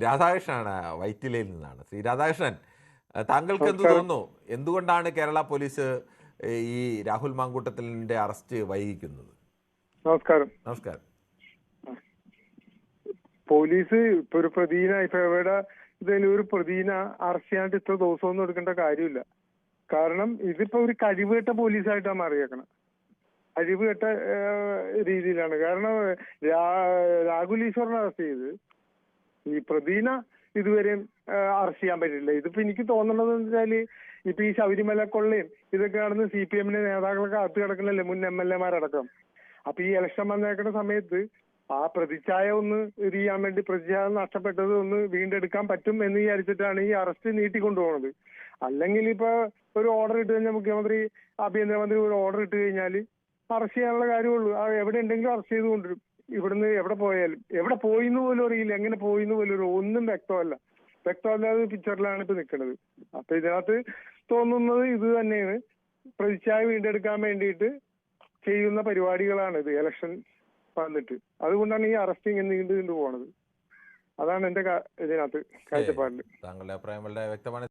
രാധാകൃഷ്ണനാണ് വൈറ്റിലയിൽ നിന്നാണ്. ശ്രീ രാധാകൃഷ്ണൻ, താങ്കൾക്ക് എന്ത് നമസ്കാരം. തോന്നുന്നു? എന്തുകൊണ്ടാണ് കേരള പോലീസ് ഈ രാഹുൽ മാങ്കൂട്ടത്തിലിന്റെ അറസ്റ്റ് വൈകിക്കുന്നത്? നമസ്കാരം. നമസ്കാരം. പോലീസ് ഇപ്പൊ ഒരു പ്രതിനെ ഇപ്പൊ എവിടെ ഇതിൽ ഒരു പ്രതിനെ അറസ്റ്റ് ചെയ്യാണ്ട് ഇത്ര ദിവസമൊന്നും എടുക്കേണ്ട കാര്യമില്ല. കാരണം ഇതിപ്പോ ഒരു കഴിവുകെട്ട പോലീസായിട്ടാണ് മാറിയേക്കണം. കഴിവുകെട്ട രീതിയിലാണ്. കാരണം രാഹുൽ ഈശ്വറിനെ അറസ്റ്റ് ചെയ്ത് ഈ പ്രതിന ഇതുവരെയും അറസ്റ്റ് ചെയ്യാൻ പറ്റില്ല. ഇതിപ്പോ എനിക്ക് തോന്നുന്നത് വെച്ചാല് ഇപ്പൊ ഈ ശബരിമല കൊള്ളയും ഇതൊക്കെ നടന്ന് CPM-ന്റെ നേതാക്കളൊക്കെ അകത്ത് കിടക്കണല്ലേ, മുൻ MLA-മാരടക്കം. അപ്പൊ ഈ ഇലക്ഷൻ വന്നേക്കുന്ന സമയത്ത് ആ പ്രതിച്ഛായ ഒന്ന് ഇത് ചെയ്യാൻ വേണ്ടി, പ്രതിച്ഛായ നഷ്ടപ്പെട്ടത് ഒന്ന് വീണ്ടെടുക്കാൻ പറ്റും എന്ന് വിചാരിച്ചിട്ടാണ് ഈ അറസ്റ്റ് നീട്ടിക്കൊണ്ടുപോകുന്നത്. അല്ലെങ്കിൽ ഇപ്പൊ ഒരു ഓർഡർ ഇട്ട് കഴിഞ്ഞാൽ മുഖ്യമന്ത്രി, ആഭ്യന്തരമന്ത്രി ഒരു ഓർഡർ ഇട്ട് കഴിഞ്ഞാൽ അറസ്റ്റ് ചെയ്യാനുള്ള കാര്യമുള്ളൂ. എവിടെ ഉണ്ടെങ്കിലും അറസ്റ്റ് ചെയ്ത് കൊണ്ടുവരും. ഇവിടുന്ന് എവിടെ പോയാലും, എവിടെ പോയിന്ന് പോലും അറിയില്ല, എങ്ങനെ പോയിന്ന് പോലും ഒന്നും വ്യക്തമല്ല. വ്യക്തമല്ലാതെ പിക്ചറിലാണ് ഇപ്പൊ നിൽക്കുന്നത്. അപ്പൊ ഇതിനകത്ത് തോന്നുന്നത് ഇത് തന്നെയാണ്, പ്രതിച്ഛായ വീണ്ടെടുക്കാൻ വേണ്ടിയിട്ട് ചെയ്യുന്ന പരിപാടികളാണ് ഇത് ഇലക്ഷൻ വന്നിട്ട്. അതുകൊണ്ടാണ് ഈ അറസ്റ്റിങ് നീണ്ടു പോണത്. അതാണ് എന്റെ ഇതിനകത്ത് കാഴ്ചപ്പാടില്. താങ്കളുടെ അഭിപ്രായം വളരെ വ്യക്തമാണ്.